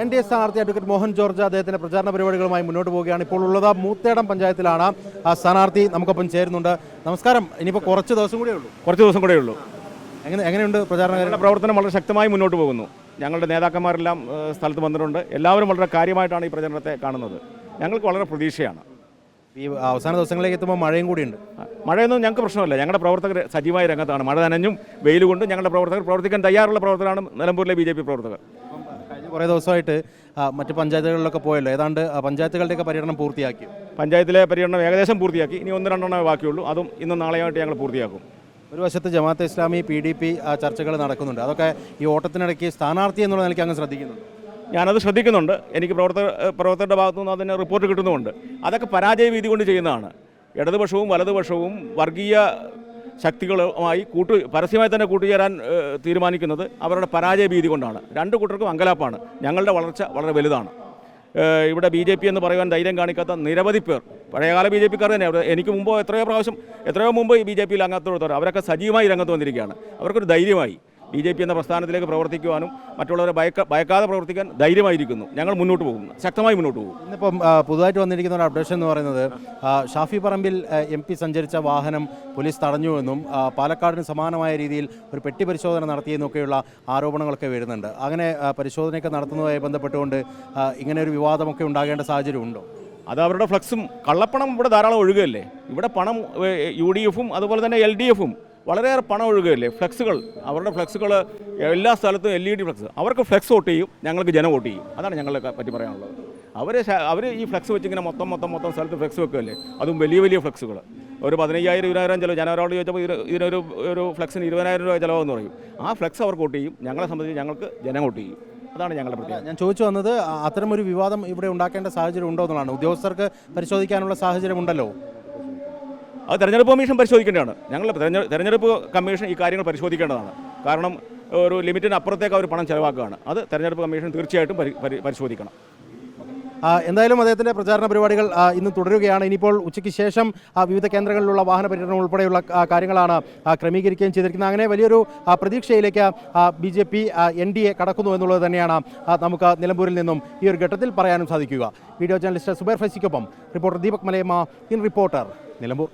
NDA സ്ഥാനാർത്ഥി advocate Mohan George അദ്ദേഹത്തിന്റെ പ്രചാരണ പരിപാടികളുമായി മുന്നോട്ട് പോവുകയാണ്. ഇപ്പോൾ ഉള്ളത് മൂത്തേടം പഞ്ചായത്തിലാണ്. ആ സ്ഥാനാർത്ഥി നമുക്കൊപ്പം ചേരുന്നുണ്ട്. നമസ്കാരം. ഇനിയിപ്പോൾ കുറച്ച് ദിവസം കൂടെ ഉള്ളൂ. എങ്ങനെയുണ്ട് പ്രചാരണ പ്രവർത്തനം? വളരെ ശക്തമായി മുന്നോട്ട് പോകുന്നു. ഞങ്ങളുടെ നേതാക്കന്മാരെല്ലാം സ്ഥലത്ത് വന്നിട്ടുണ്ട്. എല്ലാവരും വളരെ കാര്യമായിട്ടാണ് ഈ പ്രചരണത്തെ കാണുന്നത്. ഞങ്ങൾക്ക് വളരെ പ്രതീക്ഷയാണ്. ഈ അവസാന ദിവസങ്ങളിലേക്ക് എത്തുമ്പോൾ മഴയും കൂടിയുണ്ട്. മഴയൊന്നും ഞങ്ങൾക്ക് പ്രശ്നമല്ല. ഞങ്ങളുടെ പ്രവർത്തകർ സജീവമായ രംഗത്താണ്. മഴ നനഞ്ഞും വെയിൽ കൊണ്ടും ഞങ്ങളുടെ പ്രവർത്തകർ പ്രവർത്തിക്കാൻ തയ്യാറുള്ള പ്രവർത്തകരാണ് നിലമ്പൂരിലെ BJP പ്രവർത്തകർ. കഴിഞ്ഞ കുറേ ദിവസമായിട്ട് മറ്റ് പഞ്ചായത്തുകളിലൊക്കെ പോയല്ലോ. ഏതാണ്ട് പഞ്ചായത്തുകളുടെയൊക്കെ പര്യടനം പൂർത്തിയാക്കി. പഞ്ചായത്തിലെ പര്യടനം ഏകദേശം പൂർത്തിയാക്കി. ഇനി 1-2 ബാക്കിയുള്ളൂ. അതും ഇന്നും നാളെയായിട്ട് ഞങ്ങൾ പൂർത്തിയാക്കും. ഒരു വശത്ത് ജമാഅത്തെ ഇസ്ലാമി PDP ചർച്ചകൾ നടക്കുന്നുണ്ട്. അതൊക്കെ ഈ ഓട്ടത്തിനിടയ്ക്ക് സ്ഥാനാർത്ഥി എന്നുള്ള നിലയ്ക്ക് അങ്ങ് ശ്രദ്ധിക്കുന്നുണ്ട്. ഞാനത് ശ്രദ്ധിക്കുന്നുണ്ട്. എനിക്ക് പ്രവർത്തകരുടെ ഭാഗത്തു നിന്ന് അതിന് റിപ്പോർട്ട് കിട്ടുന്നുമുണ്ട്. അതൊക്കെ പരാജയ വീതി കൊണ്ട് ചെയ്യുന്നതാണ്. ഇടതുപക്ഷവും വലതുപക്ഷവും വർഗീയ ശക്തികളുമായി പരസ്യമായി തന്നെ കൂട്ടുചേരാൻ തീരുമാനിക്കുന്നത് അവരുടെ പരാജയ ഭീതി കൊണ്ടാണ്. രണ്ട് കൂട്ടർക്കും അങ്കലാപ്പാണ്. ഞങ്ങളുടെ വളർച്ച വളരെ വലുതാണ്. ഇവിടെ BJP എന്ന് പറയുവാൻ ധൈര്യം കാണിക്കാത്ത നിരവധി പേർ പഴയകാല BJPക്കാർ തന്നെയാണ്. എനിക്ക് മുമ്പ് എത്രയോ മുമ്പ് ഈ BJPയിൽ അംഗത്വം അവരൊക്കെ സജീവമായി രംഗത്ത് വന്നിരിക്കുകയാണ്. അവർക്കൊരു ധൈര്യമായി BJP എന്ന പ്രസ്ഥാനത്തിലേക്ക് പ്രവർത്തിക്കുവാനും മറ്റുള്ളവരെ ഭയക്കാതെ പ്രവർത്തിക്കാൻ ധൈര്യമായിരിക്കുന്നു. ഞങ്ങൾ മുന്നോട്ട് പോകുന്നു, ശക്തമായി മുന്നോട്ട് പോകും. ഇന്നിപ്പം പുതുതായിട്ട് വന്നിരിക്കുന്ന ഒരു അപ്ഡേഷൻ എന്ന് പറയുന്നത് ഷാഫി പറമ്പിൽ MP സഞ്ചരിച്ച വാഹനം പോലീസ് തടഞ്ഞുവെന്നും പാലക്കാടിന് സമാനമായ രീതിയിൽ ഒരു പെട്ടി പരിശോധന നടത്തിയെന്നൊക്കെയുള്ള ആരോപണങ്ങളൊക്കെ വരുന്നുണ്ട്. അങ്ങനെ പരിശോധനയൊക്കെ നടത്തുന്നതുമായി ബന്ധപ്പെട്ടുകൊണ്ട് ഇങ്ങനെ ഒരു വിവാദമൊക്കെ ഉണ്ടാകേണ്ട സാഹചര്യം ഉണ്ടോ? അത് അവരുടെ ഫ്ലക്സും കള്ളപ്പണം ഇവിടെ ധാരാളം ഒഴുകുകയല്ലേ. ഇവിടെ പണം UDFും അതുപോലെ തന്നെ LDFും വളരെയേറെ പണം ഒഴുകുകയല്ലേ. അവരുടെ ഫ്ലെക്സുകൾ എല്ലാ സ്ഥലത്തും LED ഫ്ലെക്സ്. അവർക്ക് ഫ്ലെക്സ് വോട്ട് ചെയ്യും, ഞങ്ങൾക്ക് ജനം വോട്ട് ചെയ്യും. അതാണ് ഞങ്ങളെ പറ്റി പറയാനുള്ളത്. അവർ ഈ ഫ്ലെക്സ് വെച്ചിങ്ങനെ മൊത്തം സ്ഥലത്ത് ഫ്ലെക്സ് വെക്കുകയല്ലേ. അതും വലിയ ഫ്ലെക്സുകൾ. ഒരു 15,000-20,000 ചിലവ്. ഞാൻ ഒരാളോട് ചോദിച്ചപ്പോൾ ഇതിനൊരു ഫ്ലെക്സിന് 20,000 രൂപ ചിലവെന്ന് പറയും. ആ ഫ്ലെക്സ് അവർക്ക് വോട്ട് ചെയ്യും, ഞങ്ങളെ സംബന്ധിച്ച് ഞങ്ങൾക്ക് ജനം വോട്ട് ചെയ്യും. അതാണ് ഞങ്ങളുടെ പ്രത്യേകത. ഞാൻ ചോദിച്ചു വന്നത് അത്തരമൊരു വിവാദം ഇവിടെ ഉണ്ടാക്കേണ്ട സാഹചര്യം ഉണ്ടോ എന്നുള്ളതാണ്. ഉദ്യോഗസ്ഥർക്ക് പരിശോധിക്കാനുള്ള സാഹചര്യം ഉണ്ടല്ലോ. അത് തെരഞ്ഞെടുപ്പ് കമ്മീഷൻ പരിശോധിക്കേണ്ടതാണ്. ഞങ്ങൾ തെരഞ്ഞെടുപ്പ് കമ്മീഷൻ ഈ കാര്യങ്ങൾ പരിശോധിക്കേണ്ടതാണ്. കാരണം ഒരു ലിമിറ്റിന് അപ്പുറത്തേക്ക് അവർ പണം ചെലവാക്കുകയാണ്. അത് തെരഞ്ഞെടുപ്പ് കമ്മീഷൻ തീർച്ചയായിട്ടും പരിശോധിക്കണം. എന്തായാലും അദ്ദേഹത്തിൻ്റെ പ്രചാരണ പരിപാടികൾ ഇന്ന് തുടരുകയാണ്. ഇനിയിപ്പോൾ ഉച്ചയ്ക്ക് ശേഷം വിവിധ കേന്ദ്രങ്ങളിലുള്ള വാഹന പര്യടനം ഉൾപ്പെടെയുള്ള കാര്യങ്ങളാണ് ക്രമീകരിക്കുകയും ചെയ്തിരിക്കുന്നത്. അങ്ങനെ വലിയൊരു പ്രതീക്ഷയിലേക്ക് BJP NDA കടക്കുന്നു എന്നുള്ളത് തന്നെയാണ് നമുക്ക് നിലമ്പൂരിൽ നിന്നും ഈ ഒരു ഘട്ടത്തിൽ പറയാനും സാധിക്കുക. വീഡിയോ ജേർണലിസ്റ്റ് സുബൈർ ഫൈസിക്കൊപ്പം reporter Deepak Malayamma, in reporter, Nilambur.